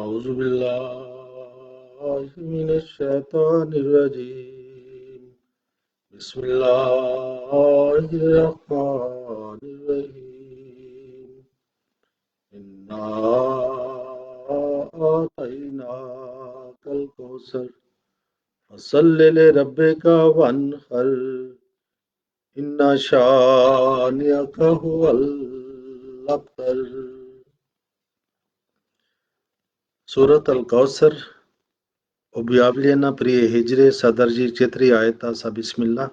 أعوذ بالله من الشيطان الرجيم بسم الله الرحمن الرحيم إنا آتيناك الكوثر فصل لربك وانحر إن شانئك هو الأبتر Surat Al Kausar objavljena prije hidžre sadrži 4 ajeta sa bismillah.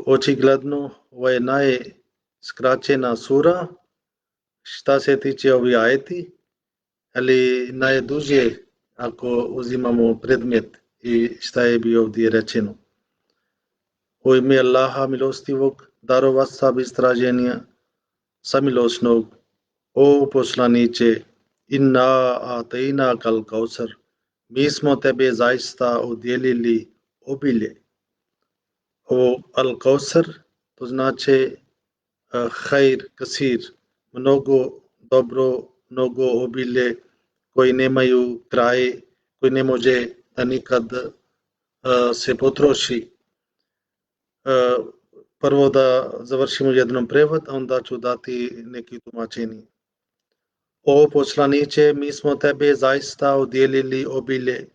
Očigledno, ovo je najskraćena sura šta se tiče ovi ajeti, ali najduže ako uzimamo predmet i šta je bi ovdje rečeno. U ime Allaha milostivog, darovatstva bez traženja, samilosnog, o poslaniče, inna atejnaka al kausar, mi smo tebe zaista udjelili obilje. Ovo al-Kausar, to znači hajr kasir, mnogo dobro, mnogo obilje koji nemaju kraj, koji ne može da nikad se potroši. Prvo da završimo jednom prevod, a onda ću dati neki tumačenje. O poslaniče, mi smo tebe zaista udjelili obilje,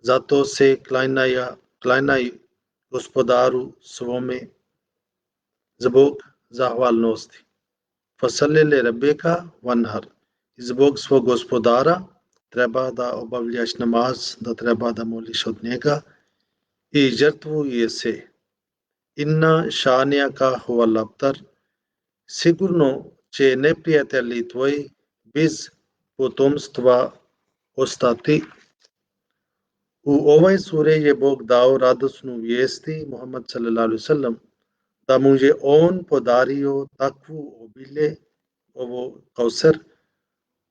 zato se klanjaj gospodaru svome zbog zahvalnosti. Fasalli li rabbika wanhar. Zbog svog gospodara treba da obavljaš namaz, da treba da moliš od njega i žrtvuje se. Inna šanijaka huval abtar. Sigurno će neprijatelji tvoji bez potomstva ostati. U ovoj suri je Bog dao radosnu vijesti Muhammad sallallahu alaihi wasallam da mu je on podario takvu obilje, ovo kausar,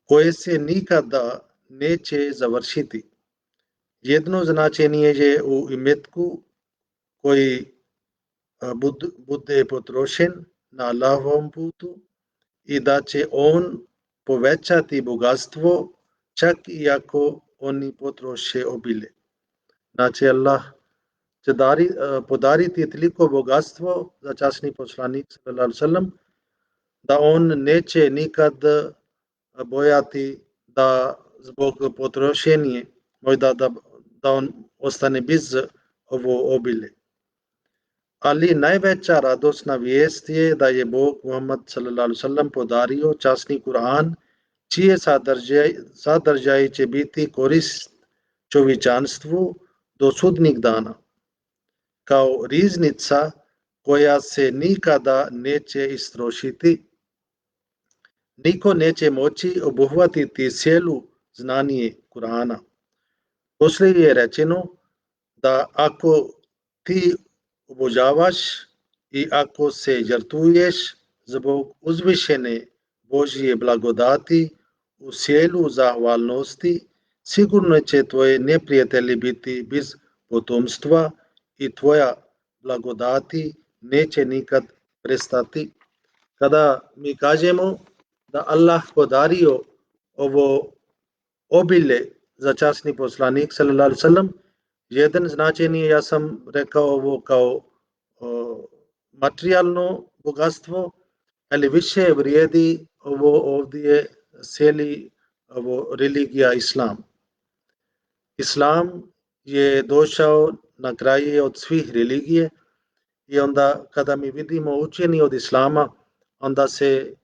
koje se nikada neće završiti. Jedno značenje je u imetku koji bude potrošen na Allahovom putu i da će on povećati bogatstvo čak i ako oni potroše obilje. Znači Allah će podariti toliko bogatstvo za časni poslanik sallallahu alejhi ve sellem da on neće nikad bojati da zbog potrošenja možda da on ostane bez ovo obilje. Ali najveća radosna vijest je da je Bog Muhammad sallallahu alejhi ve sellem podario časni Kur'an, čije sadržaj će biti korist čovječanstvu do sudnjeg dana, kao riznica koja se nikada neće istrošiti. Niko neće moći obuhvatiti cijelu znanje Kur'ana. Poslije je rečeno da ako ti obožavaš i ako se žrtvuješ zbog uzvišene Božje blagodati u sjelu zahvalnosti, sigurno će tvoje neprijatelji biti bez potomstva i tvoja blagodati neće nikad prestati. Kada mi kažemo da Allah podario ovo obilje za časni poslanik sallallahu alejhi ve sellem, jedan značenje, ja sam rekao ovo kao materijalno bogatstvo, ali više vrijedi ovo ovdje cijeli ovo religija Islam. Islam je došao na kraju od svih religije i onda kada mi vidimo učenje od Islama, onda se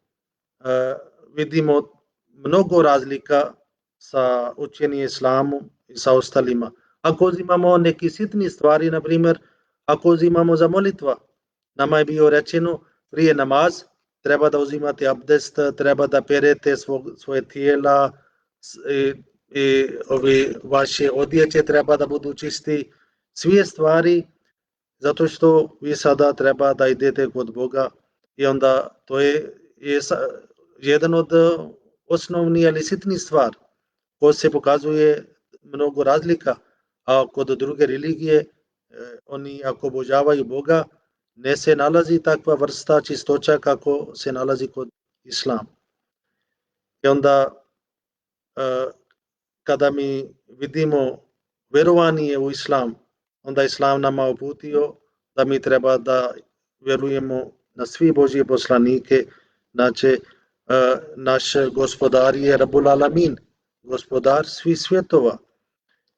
vidimo mnogo razlika sa učenjem Islamu i sa ostalima. Ako uzimamo neke sitne stvari, na primjer, ako uzimamo za molitva, nama je bio rečeno prije namaz, treba da uzimate abdest, treba da perete svoje tijela i ove vaše odjeće treba da budu čisti, sve stvari, zato što vi sada treba da idete kod Boga i onda to je jedan od osnovnih ali sitnih stvari ko se pokazuje mnogo razlika, a kod druge religije oni ako obožavaju Boga ne se nalazi takva vrsta čistoća kako se nalazi kod Islama. I onda kada mi vidimo verovanje u islam, onda islam nama uputio da mi treba da vjerujemo na svi Božje poslanike, znači naš gospodar je Rabbul Alamin, gospodar svih svjetova.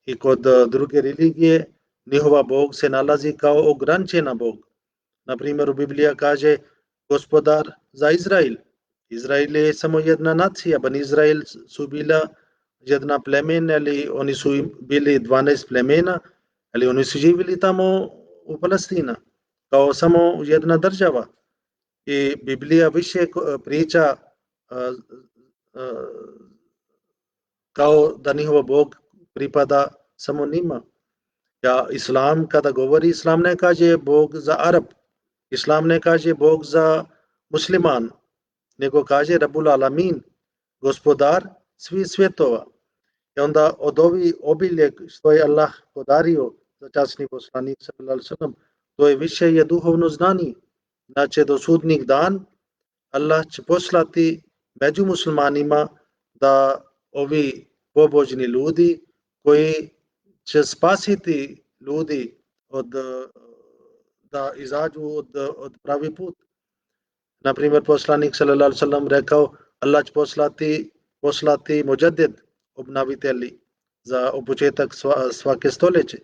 I kod druge religije njihova Bog se nalazi kao ograničena Bog. Na primjer, u Biblija kaže gospodar za Izrael. Izrael je samo jedna nacija, Bani Izrael su bila jedna plemen, ali oni su bili 12 plemena, ali oni su živjeli tamo u Palestina, kao samo jedna država. I Biblija više priča kao da njihov Bog pripada samo njima. Ja, islam, kada govori, islam ne kaže Bog za Arab, islam ne kaže Bog za musliman, nego kaže Rabbul Alamin, gospodar svih svjetova. I onda od ovih obilje što je Allah podario za časni poslanik sallallahu alejhi ve sellem, to je više je duhovno znanje. Znači do sudnjeg dan Allah će poslati među muslimanima da ovi pobožni ljudi koji će spasiti ljudi da izađu od pravi put. Na primjer, poslanik sallallahu alejhi ve sellem rekao, Allah će poslati mujaddid, obnovitelji za početak svake stoljeće.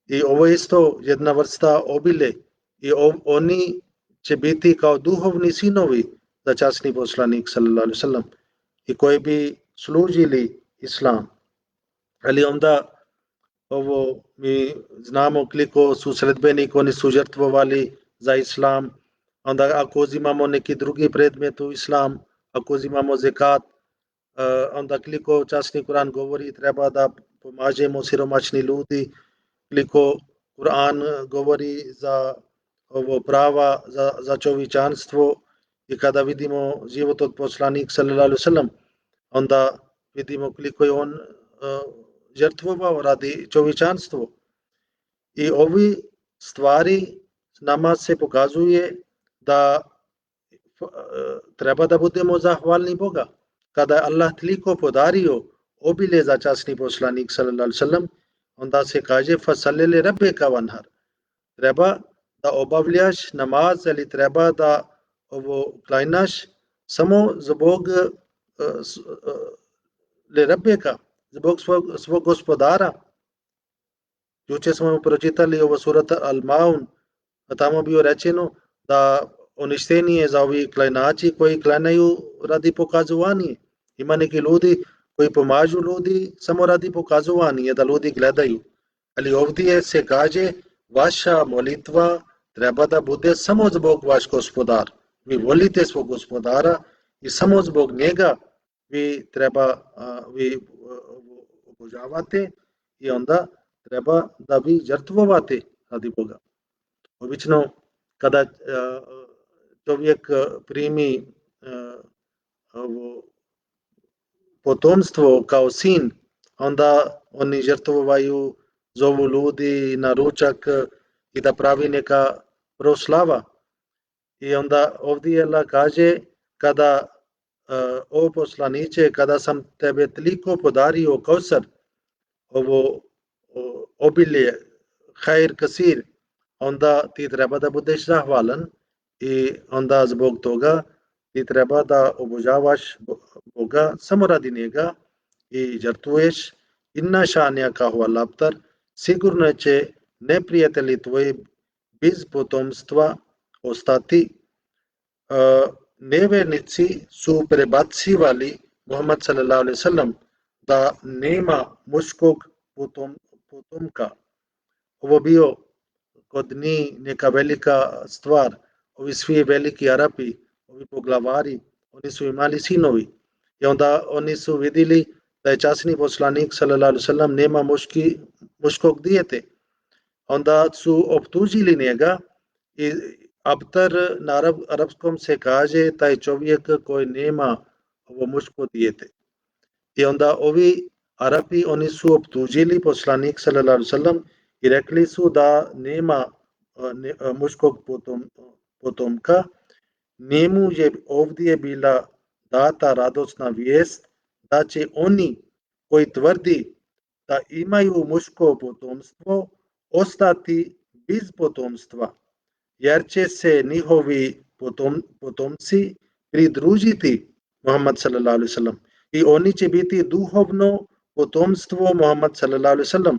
I ovo je isto jedna vrsta obilje i oni će biti kao duhovni sinovi za časni poslanik sallallahu alejhi ve sellem i koji bi služili islam. Ali onda ovo mi znamo koliko su sledbenik, oni su žrtvovali za islam. Onda ako uzimamo neki drugi predmet u islam, ako uzimamo zekat, onda koliko časni Kur'an govori treba da pomažemo siromašni ljudi, koliko Kur'an govori za ovo prava za čovječanstvo. I kada vidimo život od poslanik sallallahu alejhi ve sellem, onda vidimo koliko je on žrtvovao radi čovječanstvo. I ovi stvari nama se pokazuje da treba da budemo zahvalni Boga. Kada je Allah toliko podario obilje za časni poslanik sallallahu alejhi ve sellem, onda se kaže fasalli li rabbika wanhar. Treba da obavljaš namaz ili treba da ovo klanjaš samo zbog li rabbika, zbog svog gospodara. Juče smo pročitali ovo surat Al-Maun, a tamo bio rečeno da uništenje za ovi klanjači koji klanjaju radi pokazovanja. Ima neki ljudi koji pomažu ljudi samo radi pokazovanja, da ljudi gledaju. Ali ovdje se kaže vaša molitva treba da bude samo zbog vaš gospodar. Vi volite svog gospodara i samo zbog njega vi obožavate i onda treba da vi žrtvovate radi Boga. Obično kada čovjek primi potomstvo kao sin, onda oni žrtvovaju, zovu ljudi na ručak i da pravi neka proslava. I onda ovdje Allah kaže kada o poslaniče, kada sam tebe toliko podario Kausar, ovo obilje, hajr kasir, onda ti treba da budeš zahvalan i onda zbog toga ti treba da obožavaš Boga samo radi njega i žrtvuješ. Inna šanijaka huval abtar, sigurno će neprijatelji tvoji bez potomstva ostati. Nevernici su prebacivali Muhammad sallallahu alejhi ve sellem da nema muškog potomka. Ovo bio kod njih neka velika stvar. Ovi svi veliki Arapi, ovi poglavari, oni su imali sinovi. I onda oni su vidjeli da je časni poslanik sallallahu alejhi ve sellem nema muškog dijete. Onda su optužili njega i abtar na arapskom se kaže taj čovjek koji nema ovo muško dijete. I onda ovi Arapi oni su optužili poslanik sallallahu alejhi ve sellem i rekli su da nema muškog potomka. Njemu je ovdje bila data radosna vijest da će oni koji tvrdi da imaju muško potomstvo ostati bez potomstva, jer će se njihovi potomci pridružiti Muhammad sallallahu alaihi wasallam i oni će biti duhovno potomstvo Muhammad sallallahu alaihi wasallam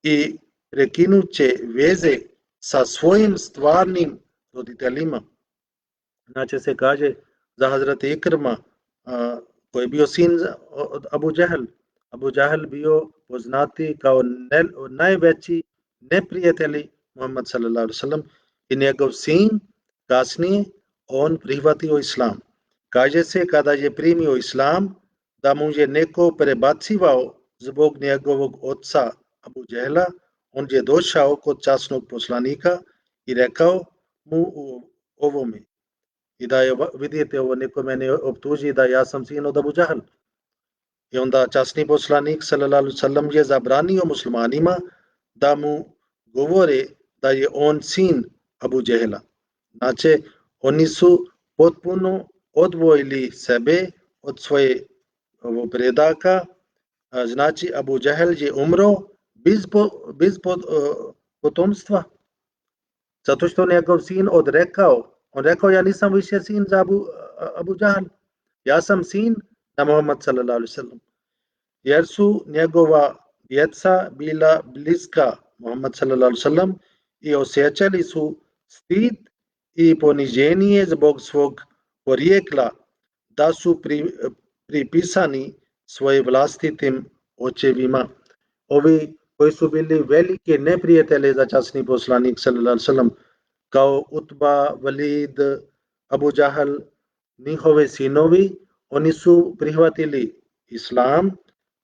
i prekinut će veze sa svojim stvarnim roditeljima. Znači se kaže za Hazreti Ikrma, koji je bio sin od Abu Džehl. Abu Džehl bio poznati kao najveći neprijatelj Muhammad sallallahu alaihi wasallam i njegov sin kasnije on prihvatio islam. Kaže se kada je primio islam da mu je neko prebacivao zbog njegovog oca Abu Džehla, on je došao kod časnog poslanika i rekao mu ovome. I da je, vidite, ovo neko mene optuži da ja sam sin od Abu Džehl. I onda časni poslanik sallallahu alejhi ve sellem je zabranio muslimanima da mu govore da je on sin Abu Džehla. Znači, oni su potpuno odvojili sebe od svoje predaka. Znači, Abu Džehl je umro bez potomstva. Zato što njegov sin odrekao. On rekao, ja nisam više sin za Abu Džehl. Ja sam sin na Muhammad sallallahu alejhi ve sellem. Jer su njegova djeca bila bliska Muhammad sallallahu alejhi ve sellem i osjećali su stid i poniženje zbog svog porijekla da su pripisani svoje vlastitim očevima. Ovi koji su bili velike neprijatelje za časni poslanik sallallahu alejhi ve sellem, kao Utba, Walid, Abu Džehl, njihove sinovi, oni su prihvatili islam,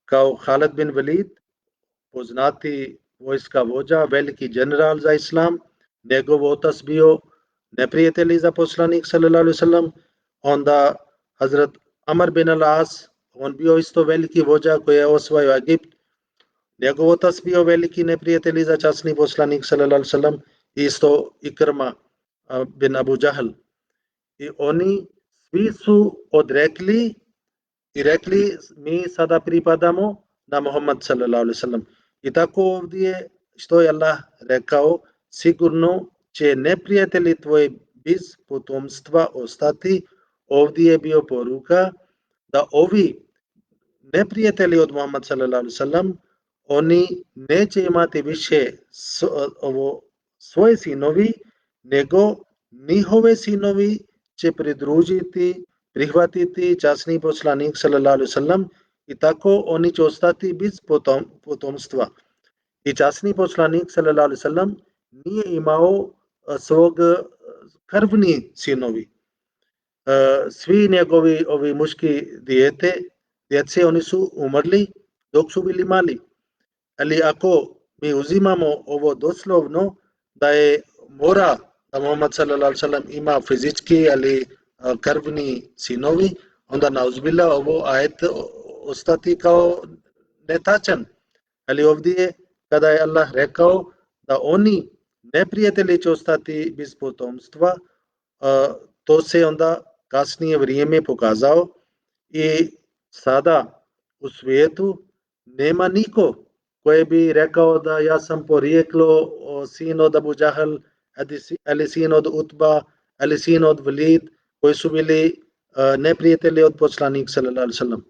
kao Khalid bin Walid, poznati vojska vođa, veliki general za islam. Njegov otac bio neprijatelj za poslanik sallallahu alejhi ve sellem. Onda Hazrat Amr bin al-As, on bio isto veliki vođa koji je osvojio Egipt. Njegov otac bio veliki neprijatelj za časni poslanik sallallahu alejhi ve sellem, isto Ikrma bin Abu Džehl. I oni svi su odrekli i rekli mi sada pripadamo na Muhammad sallallahu alejhi ve sellem. I tako ovdje što je Allah rekao, sigurno će neprijatelji tvoje bez potomstva ostati. Ovdje je bio poruka da ovi neprijatelji od Muhammad sallallahu alejhi ve sellem, oni neće imati više svoje sinovi, nego njihove sinovi će pridružiti, prihvatiti časni poslanik sallallahu alejhi ve sellem i tako oni će ostati bez potomstva. I časni poslanik sallallahu alejhi ve sellem nije imao svog krvni sinovi. Svi njegovi ovi muški djece oni su umrli dok su bili mali. Ali ako mi uzimamo ovo doslovno da je mora da Muhammad sallallahu alejhi ve sellem ima fizički ali krvni sinovi, onda nauzbillah ovo ajet ostati kao netačan. Ali ovdje kada je Allah rekao da oni neprijatelji će ostati bez potomstva, to se onda kasnije vrijeme pokazao i sada u svijetu nema niko koji bi rekao da ja sam porijeklo sin od Abu Džehl, ali sin od Utba, ali sin od Walid, koji su bili neprijatelji od poslanik sallallahu alejhi ve sellem.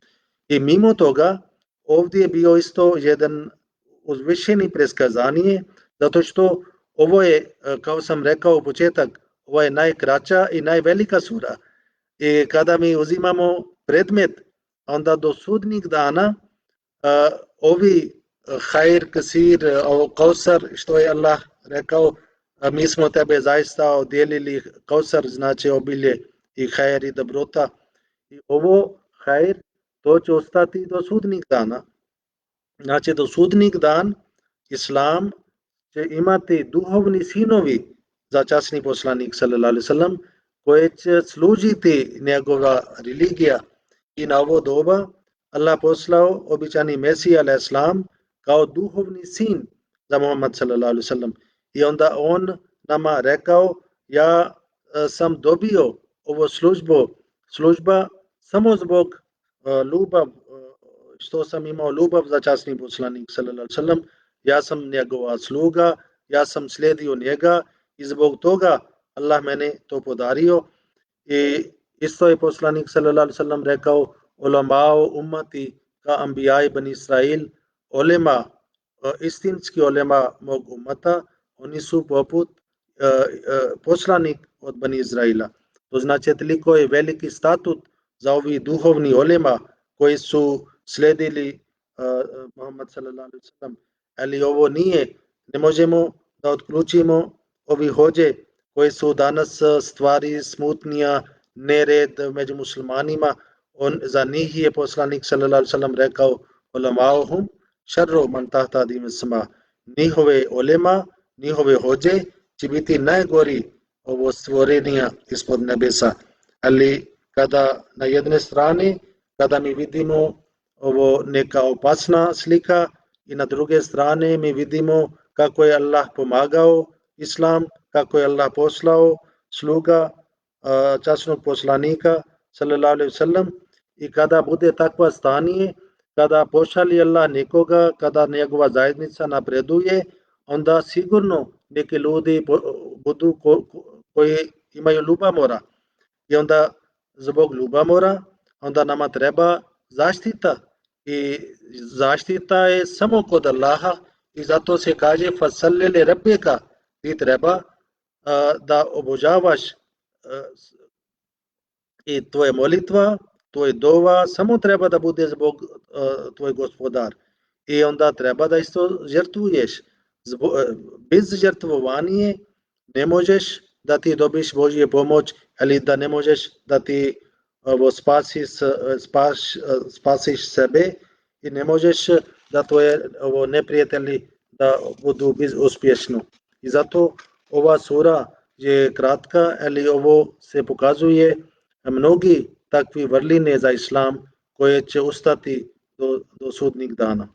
I mimo toga ovdje je bio isto jedan uzvišeni preskazanje, zato što ovo je, kao sam rekao u početak, ovo je najkraća i najvelika sura. I kada mi uzimamo predmet, onda do sudnjeg dana ovi Khair, Kasir, Kausar, što je Allah rekao, mi smo tebe zaista odjelili, Kausar znači obilje i Khair i dobrota. I ovo Khair, to će ostati do sudnjeg dana. Znači do sudnjeg dan Islam će imati duhovni sinovi za časni poslanik sallallahu alejhi ve sellem, koje će služiti njegova religija. I na ovo doba Allah poslao običani Mesija alejhi selam kao duhovni sin za Muhammad sallallahu alejhi ve sellem. I onda on nama rekao, ja sam dobio ovo služba samo zbog ljubav, što sam imao ljubav za časni poslanik sallallahu alejhi ve sellem, ja sam njegova sluga, ja sam slijedio njega i zbog toga Allah mene to podario. I isto je poslanik sallallahu alejhi ve sellem rekao, ulamao ummati ka ambijai bani Israil, olema, istinski olema mog ummata, oni su poput poslanik od bani Izraila. To znači toliko je veliki statut za ovi duhovni olema koji su sledili Muhammad sallallahu alejhi ve sellem. Ali ovo nije, ne možemo da odključimo ovi hođe koji su danas stvari smutnija, nered među muslimanima. Za njih je poslanik sallallahu alejhi ve sellem rekao, ulamauhum šarru man tahta dim sama, njihove olema, njihove hođe će biti najgori ovo stvorenja ispod nebesa. Ali kada na jedne strane, kada mi vidimo ovo neka opasna slika i na druge strane mi vidimo kako je Allah pomagao islam, kako je Allah poslao sluga časnog poslanika sallallahu alejhi ve sellem, i kada bude takva stanje, kada pošalje Allah nekoga, kada njegova zajednica napreduje, onda sigurno neki ljudi budu koji imaju ljubomora. I onda zbog ljubomora onda nama treba zaštita. I zaštita je samo kod Allaha i zato se kaže fasalli li rabbika, ti treba da obožavaš i tvoja molitva, tvoj dova samo treba da bude zbog tvoj gospodar. I onda treba da isto žrtvuješ. Bez žrtvovanja ne možeš da ti dobiš Božju pomoć, ali da ne možeš da ti spasiš sebe i ne možeš da tvoje neprijatelji da budu uspješni. I zato ova sura je kratka, ali ovo se pokazuje mnogi takvi vrline za islam koje će ostati do sudnjeg dana.